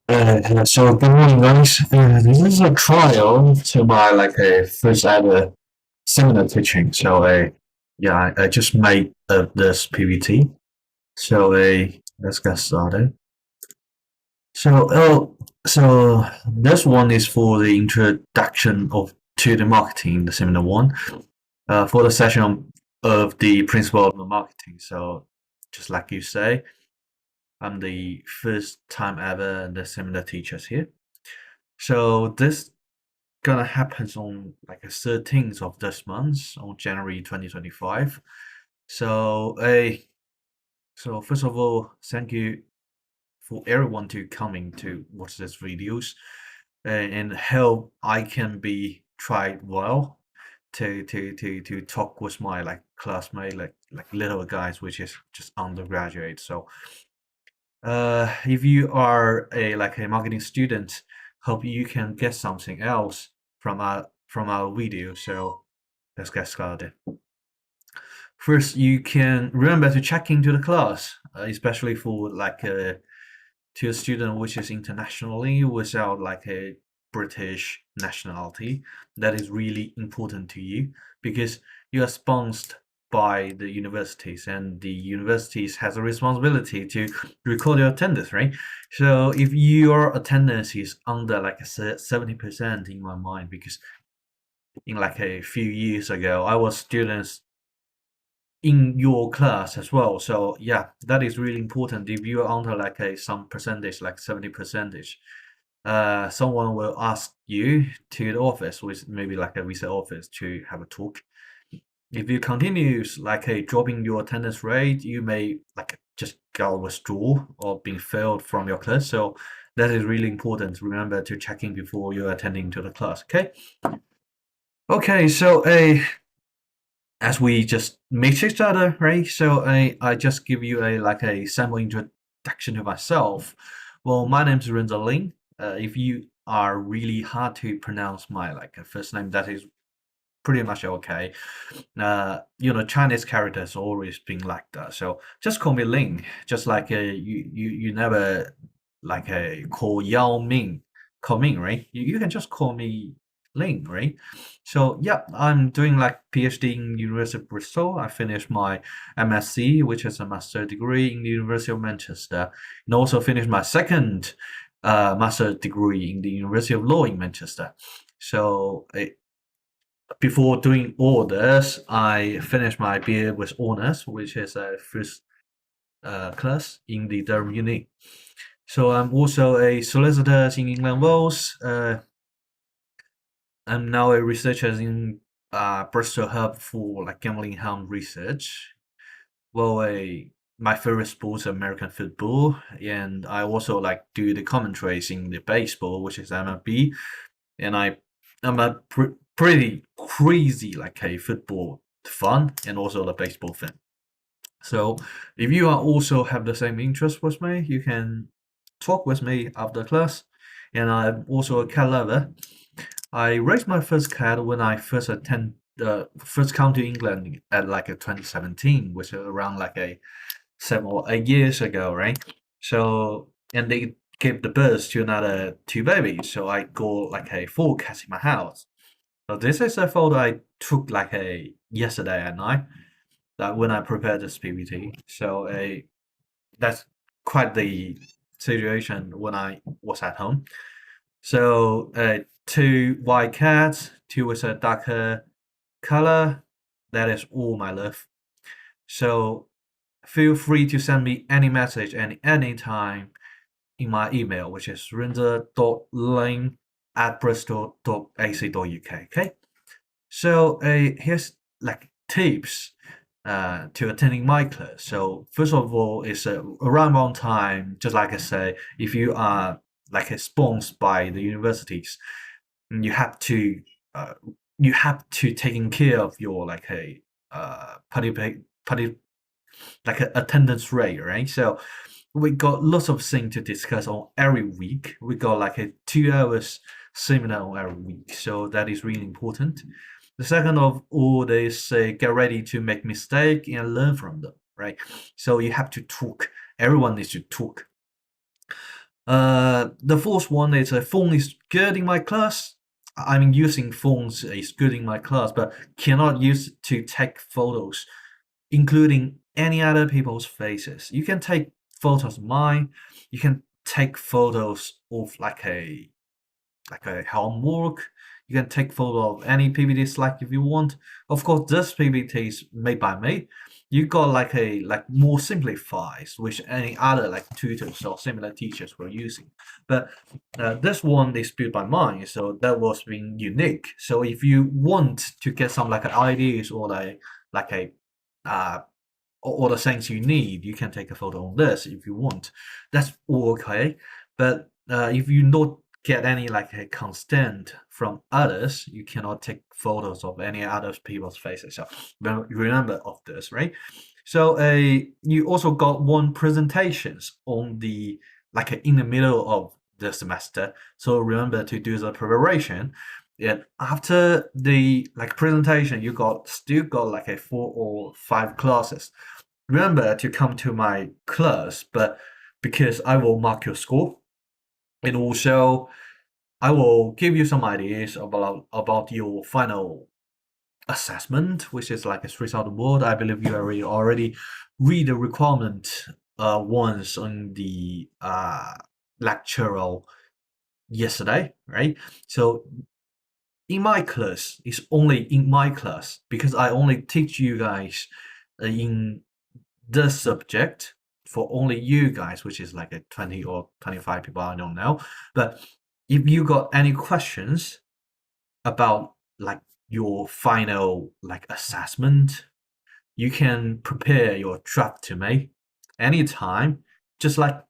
So good morning, guys. This is a trial to my like a first ever seminar teaching. So yeah, I just made this PPT. So let's get started. So so this one is for the introduction of to the marketing, the seminar one. For the session of the principle of the marketing. So just like you say, I'm the first time ever the seminar teachers here. So this gonna happen on like a 13th of this month on January 2025. So so first of all, thank you for everyone to coming to watch this videos and help I can be tried well to talk with my like classmate like little guys which is just undergraduate. So if you are a like a marketing student, hope you can get something else from our video. So let's get started. First, you can remember to check into the class, especially for like to a student which is internationally without like a British nationality. That is really important to you because you are sponsored by the universities and the universities has a responsibility to record your attendance, right? So if your attendance is under like a 70% in my mind, because in like a few years ago, I was students in your class as well. So yeah, that is really important. If you are under like a some percentage, like 70 percentage, someone will ask you to the office with maybe like a visa office to have a talk. If you continue like a dropping your attendance rate, you may like just go withdraw or being failed from your class. So that is really important. Remember to check in before you're attending to the class. Okay. Okay. So as we just meet each other, right? So I just give you a like a sample introduction to myself. Well, my name is Renzo Ling. If you are really hard to pronounce my like first name, that is pretty much okay. Chinese characters always been like that. So just call me Ling. Just like you never like call Yao Ming, call Ming, right? You can just call me Ling, right? So yeah, I'm doing like PhD in University of Bristol. I finished my MSc, which is a master degree in the University of Manchester, and also finished my second master degree in the University of Law in Manchester. So before doing all this, I finished my BA with honors, which is a first class in the Durham Uni. So I'm also a solicitor in England Wales. I'm now a researcher in Bristol Hub for like gambling harm research. Well, my favorite sport is American football, and I also like do the commentaries in the baseball, which is MLB, and I'm a pretty crazy like a football fan and also the baseball fan. So if you are also have the same interest with me, you can talk with me after class. And I'm also a cat lover. I raised my first cat when I first come to England at like a 2017, which is around like a 7 or 8 years ago, right? So and they gave the birth to another two babies. So I got like a four cats in my house. So this is a photo I took like a yesterday at night that when I prepared this PPT. So that's quite the situation when I was at home. So two white cats, two with a darker color. That is all my love. So feel free to send me any message anytime in my email, which is rinder.ling@bristol.ac.uk. Okay. So here's like tips to attending my class. So first of all, it's around one time, just like I say, if you are like sponsored by the universities, you have to uh, taking care of your like a party like a attendance rate, right? So we got lots of things to discuss on every week. We got like a 2 hours seminar on every week, so that is really important. The second of all is get ready to make mistake and learn from them, right? So you have to talk. Everyone needs to talk. the fourth one is a phone is good in my class. I mean, using phones is good in my class, but cannot use to take photos, including any other people's faces. You can take photos of mine. You can take photos of like a homework. You can take photo of any PPT slide if you want. Of course, this PPT is made by me. You got like more simplified, which any other like tutors or similar teachers were using. But this one is built by mine, so that was being unique. So if you want to get some like ideas or like a uh, all the things you need, you can take a photo on this if you want. That's all okay. But if you not get any like a consent from others, you cannot take photos of any other people's faces. So remember of this, right? So you also got one presentations on the like in the middle of the semester. So remember to do the preparation. And after the like presentation, you got still got like a 4 or 5 classes. Remember to come to my class, but because I will mark your score, and also I will give you some ideas about your final assessment, which is like a 3,000 word. I believe you already read the requirement once on the lecture yesterday, right? So in my class, it's only in my class because I only teach you guys in the subject for only you guys, which is like a 20 or 25 people, I don't know. But if you got any questions about like your final like assessment, you can prepare your draft to me anytime, just like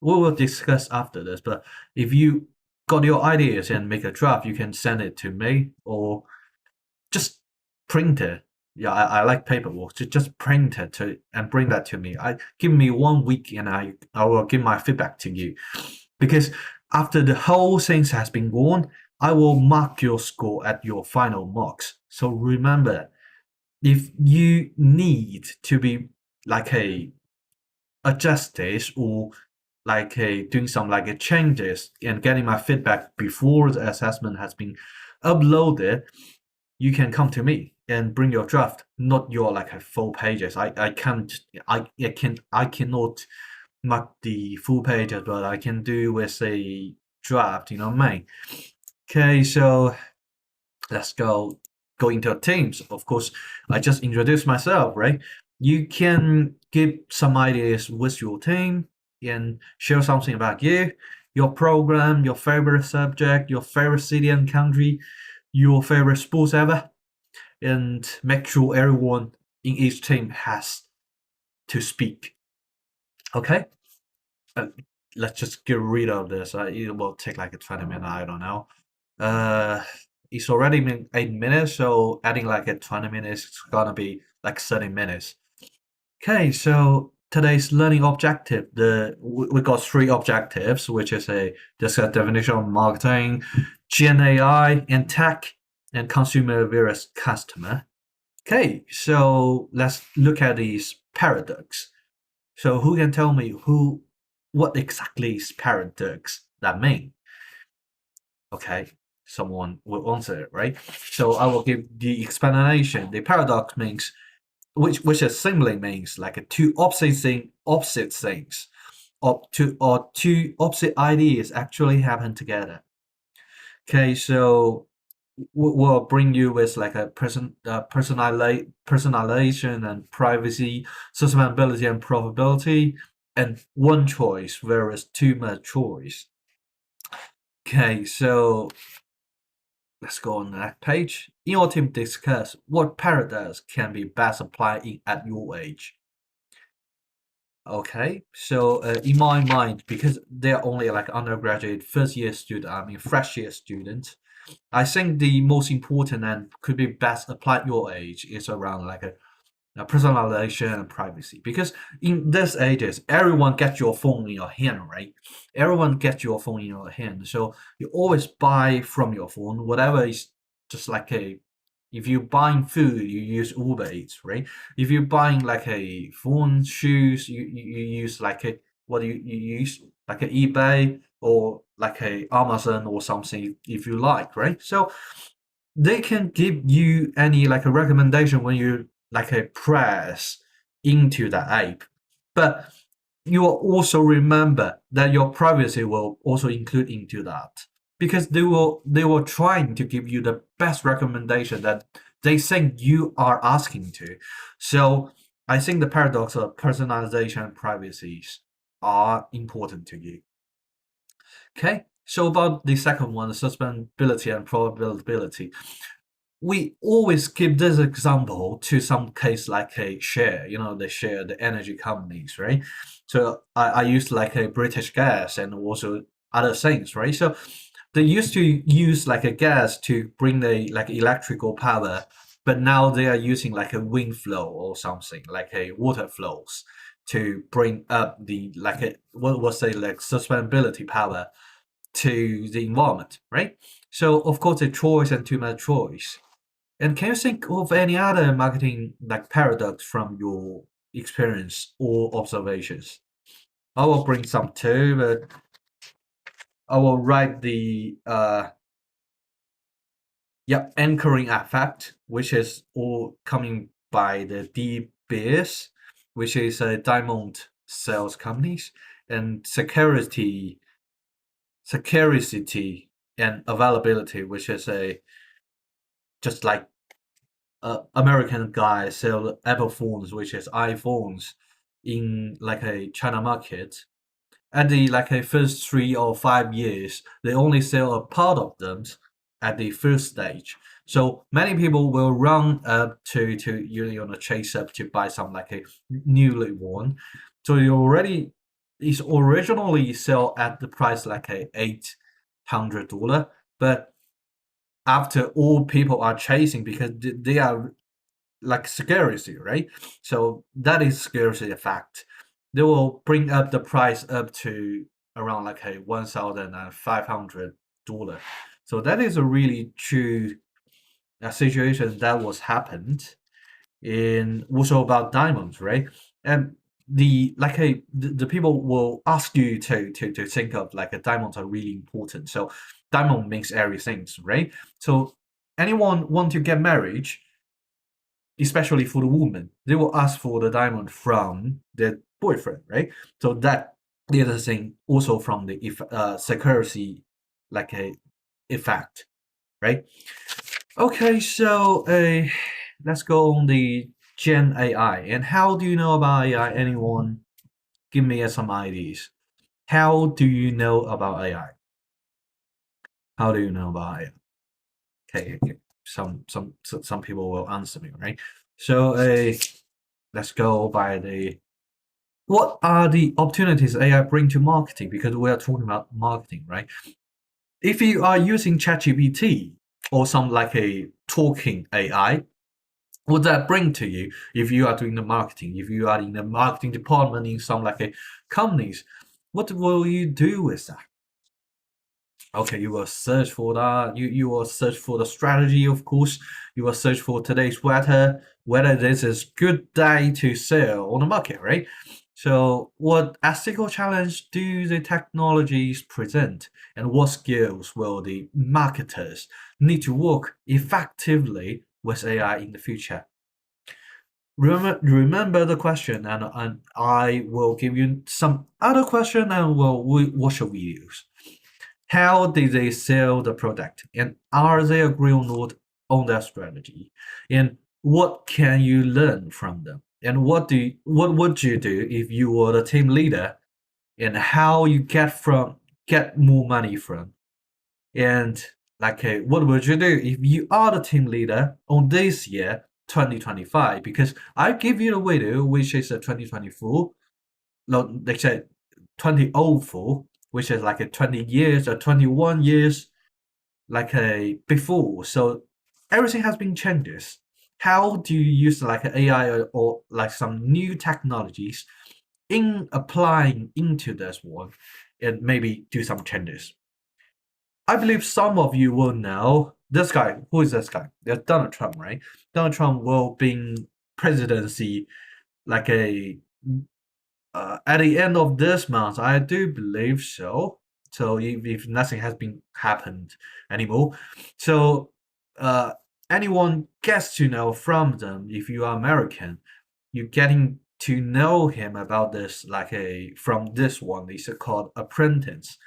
we will discuss after this. But if you got your ideas and make a draft, you can send it to me or just print it. Yeah, I like paperwork. Just print it and bring that to me. I give me 1 week and I will give my feedback to you. Because after the whole thing has been gone, I will mark your score at your final marks. So remember, if you need to be like a adjusted or like a doing some like a changes and getting my feedback before the assessment has been uploaded, you can come to me and bring your draft, not your like a full pages. I can't I cannot mark the full pages, but I can do with a draft, you know what I mean? Okay, so let's go into teams. Of course, I just introduced myself, right? You can give some ideas with your team and share something about you, your program, your favorite subject, your favorite city and country, your favorite sports ever, and make sure everyone in each team has to speak. Okay? Uh, let's just get rid of this. It will take like a 20 minutes, I don't know. Uh, it's already been 8 minutes, so adding like a 20 minutes is gonna be like 30 minutes. Okay, so today's learning objective, we got 3 objectives, which is a discuss definition of marketing, GNAI, and tech, and consumer versus customer. Okay, so let's look at these paradox. So who can tell me what exactly is paradox that mean? Okay, someone will answer it, right? So I will give the explanation. The paradox means which simply means like a two opposite things, or two opposite ideas actually happen together. Okay, so will bring you with like a personalization and privacy, sustainability and probability, and one choice whereas too much choice. Okay, so let's go on the next page. In your team, discuss what paradox can be best applied at your age. Okay, so in my mind, because they're only like undergraduate first year student, I mean fresh year students, I think the most important and could be best applied your age is around like a personalization and privacy. Because in these ages, everyone gets your phone in your hand, right? Everyone gets your phone in your hand. So you always buy from your phone, whatever is just like a if you're buying food, you use Uber Eats, right? If you're buying like a phone, shoes, you use like a what do you use like an eBay or like a Amazon or something if you like, right? So they can give you any like a recommendation when you like a press into the app, but you will also remember that your privacy will also include into that, because they will trying to give you the best recommendation that they think you are asking to. So I think the paradox of personalization and privacies are important to you. Okay, so about the second one, the sustainability and probability, we always give this example to some case like a share, they share the energy companies, right? So I used like a British gas and also other things, right? So they used to use like a gas to bring the like electrical power, but now they are using like a wind flow or something like a water flows to bring up the like a what was say like sustainability power to the environment, right? So of course a choice and too much choice. And can you think of any other marketing like paradox from your experience or observations? I will bring some too, but I will write the anchoring effect, which is all coming by the D Beers, which is a diamond sales companies, and security and availability, which is a just like American guys sell Apple phones, which is iPhones, in like a China market. At the like a first 3 or 5 years, they only sell a part of them at the first stage. So many people will run up to chase up to buy some like a newly one. So you already it's originally sell at the price like a $800, but after all people are chasing because they are like scarcity, right? So that is scarcity effect. They will bring up the price up to around like a $1,500. So that is a really true situation that was happened in also about diamonds, right? And the people will ask you to think of like a diamonds are really important. So diamond makes everything, right? So anyone want to get married, especially for the woman, they will ask for the diamond from their boyfriend, right? So that the other thing also from the security like a effect, right? Okay, so let's go on the Gen AI. And how do you know about AI? Anyone give me some ideas? How do you know about AI? How do you know about AI? Okay. Some people will answer me, right? So let's go by the what are the opportunities AI bring to marketing? Because we are talking about marketing, right? If you are using ChatGPT or some like a talking AI, what that bring to you if you are doing the marketing, if you are in the marketing department in some like a companies, what will you do with that? Okay, you will search for that. You will search for the strategy, of course. You will search for today's weather, whether this is good day to sell on the market, right? So, what ethical challenge do the technologies present, and what skills will the marketers need to work effectively with AI in the future? Remember the question, and I will give you some other question, and we watch a videos. How did they sell the product? And are they agree or not on their strategy? And what can you learn from them? And what would you do if you were the team leader? And how you get more money from? And like what would you do if you are the team leader on this year 2025? Because I give you the video which is a 2024, no, they said 2004, which is like a 20 years or 21 years like a before. So everything has been changes. How do you use like an AI or like some new technologies in applying into this one and maybe do some changes? I believe some of you will know this guy. Who is this guy? There's Donald Trump, right? Donald Trump will be presidency like a at the end of this month. I do believe so. So if nothing has been happened anymore, so anyone gets to know from them. If you are American, you're getting to know him about this like a from this one. It's called Apprentice.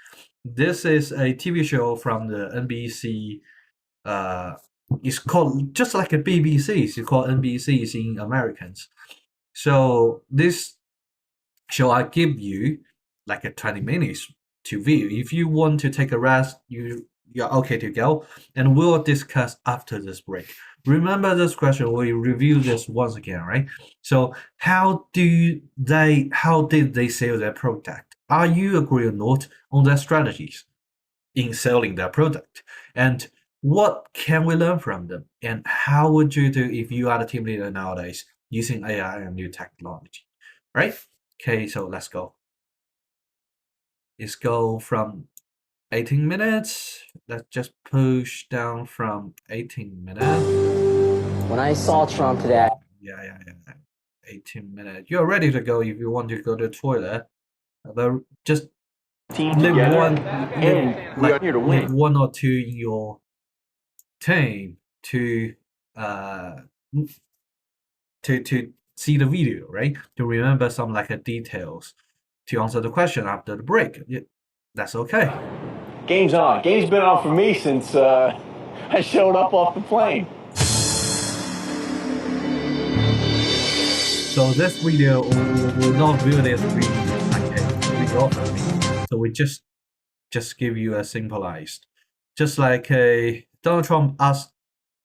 This is a TV show from the NBC. Uh, it's called just like a BBC. It's called NBC's in Americans. So this shall I give you like a 20 minutes to view? If you want to take a rest, you're okay to go, and we'll discuss after this break. Remember this question, we review this once again, right? So how did they sell their product? Are you agree or not on their strategies in selling their product? And what can we learn from them? And how would you do if you are the team leader nowadays using AI and new technology? Right? Okay, so let's go. Let's go from 18 minutes. Let's just push down from 18 minutes. When I saw Trump today. Yeah. 18 minutes. You're ready to go if you want to go to the toilet. But just team leave together, one, and we are here to win. leave one or two in your team to see the video, right? To remember some like details to answer the question after the break. Yeah, that's okay. Game's on. Game's been on for me since I showed up off the plane. So this video will not view this really like a video for me. So we just give you a simplified, just like Donald Trump asked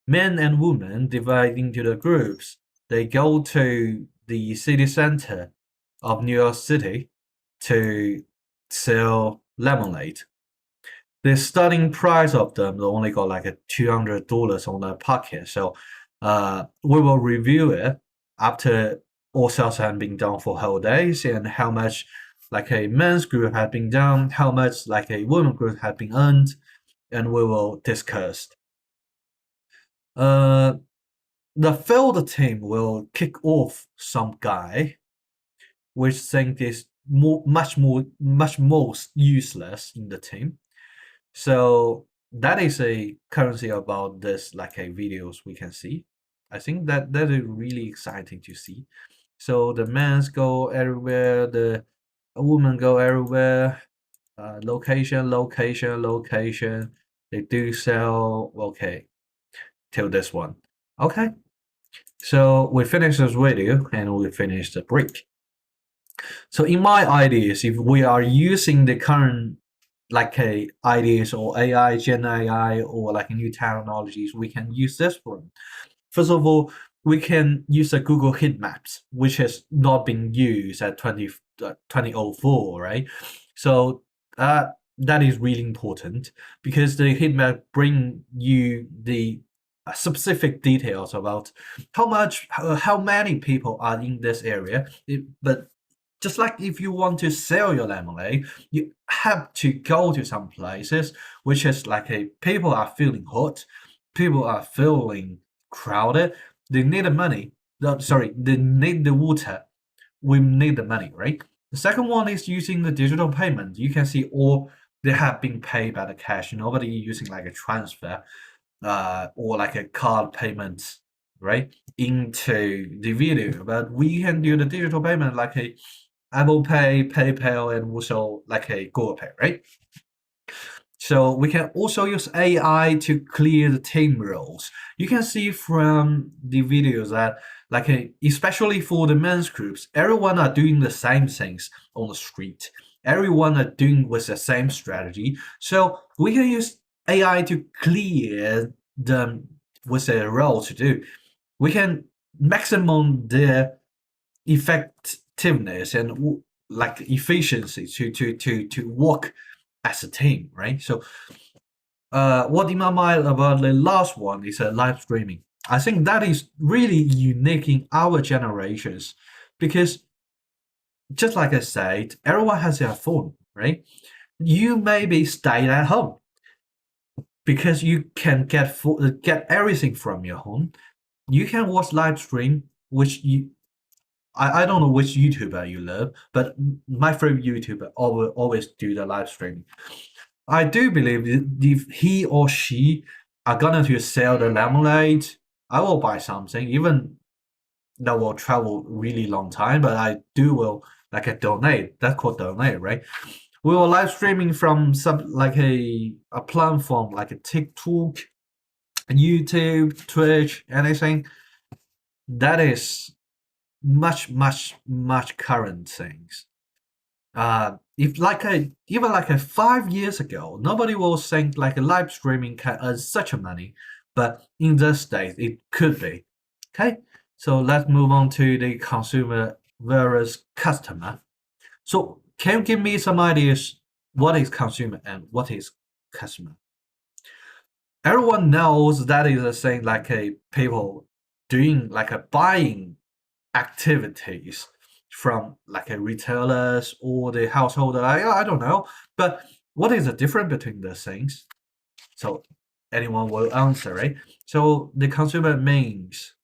men and women divide into the groups. They go to the city center of New York City to sell lemonade. The starting price of them, they only got like $200 on their pocket. So we will review it after all sales have been done for whole days, and how much like a men's group had been done, how much like a women group had been earned, and we will discuss. The field team will kick off some guy which think is much more useless in the team. So that is a currency about this like a videos we can see. I think that is really exciting to see. So the men's go everywhere, the women go everywhere. Location. They do sell okay till this one. Okay. So we finish this video and we finish the break. So in my ideas, if we are using the current like ideas or AI, Gen AI, or like new technologies, we can use this one. First of all, we can use the Google heat maps, which has not been used at 2004, right? So that is really important because the heat map bring you the specific details about how many people are in this area. But just like if you want to sell your lemonade, you have to go to some places which is like people are feeling hot, people are feeling crowded. They need the money. They need the water. We need the money, right? The second one is using the digital payment. You can see all they have been paid by the cash. Nobody using like a transfer or like a card payment, right, into the video. But we can do the digital payment like a Apple Pay, PayPal, and also like a Google Pay, right? So we can also use AI to clear the team roles. You can see from the videos that like especially for the men's groups, everyone are doing the same things on the street. Everyone are doing with the same strategy. So we can use AI to clear them with their role to do. We can maximum their effectiveness and like efficiency to work as a team, right? So what in my mind about the last one is live streaming. I think that is really unique in our generations because just like I said, everyone has their phone, right? You maybe stay at home because you can get everything from your home. You can watch live stream, which I don't know which YouTuber you love, but my favorite YouTuber always do the live streaming. I do believe if he or she are gonna to sell the lemonade, I will buy something, even that will travel really long time, but I do will like a donate. That's called donate, right? We will live streaming from some like a platform like a TikTok, YouTube, Twitch, anything. That is much current things. If like a even like a 5 years ago, nobody will think like a live streaming can earn such a money, but in this days it could be. Okay, so let's move on to the consumer versus customer. So can you give me some ideas? What is consumer and what is customer? Everyone knows that is a thing like a people doing like a buying activities from like a retailers or the household. I don't know, but what is the difference between the things? So anyone will answer, right? So the consumer means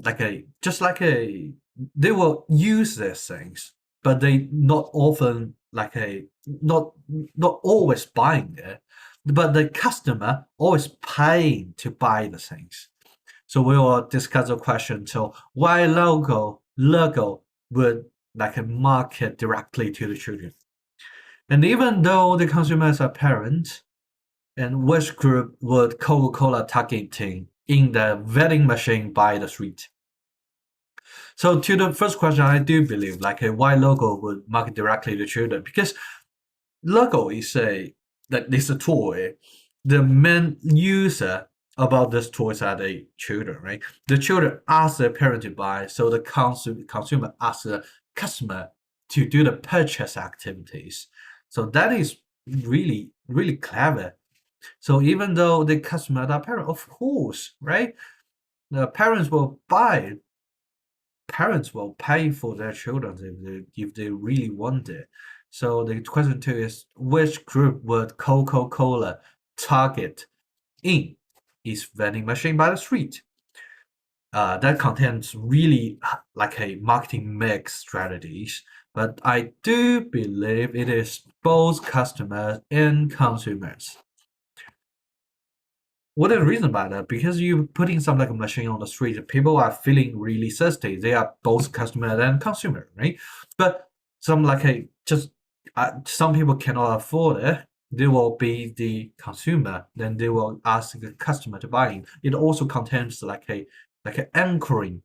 like a just like a they will use these things, but they not often like a not always buying it, but the customer always paying to buy the things. So we will discuss the question. So why logo would like market directly to the children? And even though the consumers are parents, and which group would Coca-Cola targeting in the vending machine by the street? So to the first question, I do believe like a why logo would market directly to children, because logo is a that this a toy. The main user about this toys are the children, right? The children ask their parent to buy, so the consumer asks the customer to do the purchase activities. So that is really clever. So even though the customer are parent, of course, right? The parents will pay for their children if they really want it. So the question two is which group would Coca-Cola target in its vending machine by the street? That contains really like a marketing mix strategies, but I do believe it is both customers and consumers. What is the reason by that? Because you putting some like a machine on the street, people are feeling really thirsty. They are both customer and consumer, right? But some like a just some people cannot afford it. They will be the consumer. Then they will ask the customer to buy it. It also contains like a anchoring,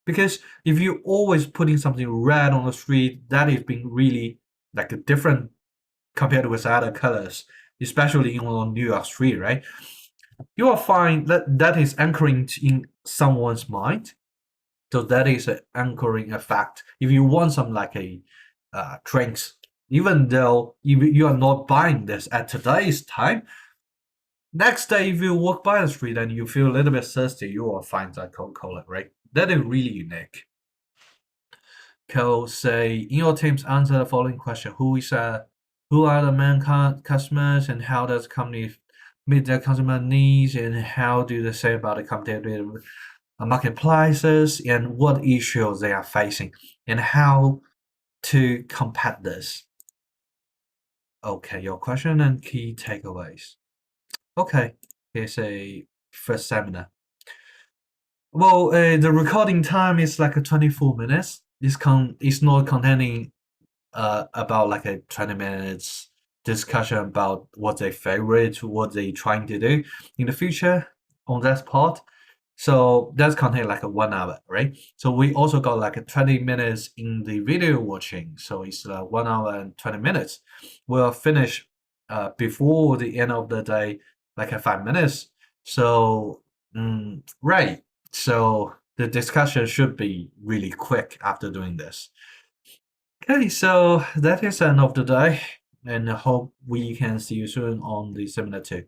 because if you always putting something red on the street, that is being really like a different compared with other colors, especially on New York street, right? You will find that that is anchoring in someone's mind. So that is an anchoring effect. If you want some like a drinks, even though you are not buying this at today's time, next day if you walk by the street and you feel a little bit thirsty, you will find that Coca-Cola, right? That is really unique. Cole say in your teams answer the following question: who are the main customers and how does the company meet their consumer needs, and how do they say about the competitive marketplaces, and what issues they are facing, and how to combat this? Okay, your question and key takeaways. Okay, here's a first seminar. Well, the recording time is like a 24 minutes. It's not containing about like a 20 minutes discussion about what they favorite, what they trying to do in the future on that part. So that's contain like a 1 hour, right? So we also got like a 20 minutes in the video watching. So it's 1 hour and 20 minutes. We'll finish before the end of the day, like a 5 minutes. So right. So the discussion should be really quick after doing this. Okay, so that is the end of the day, and I hope we can see you soon on the seminar too.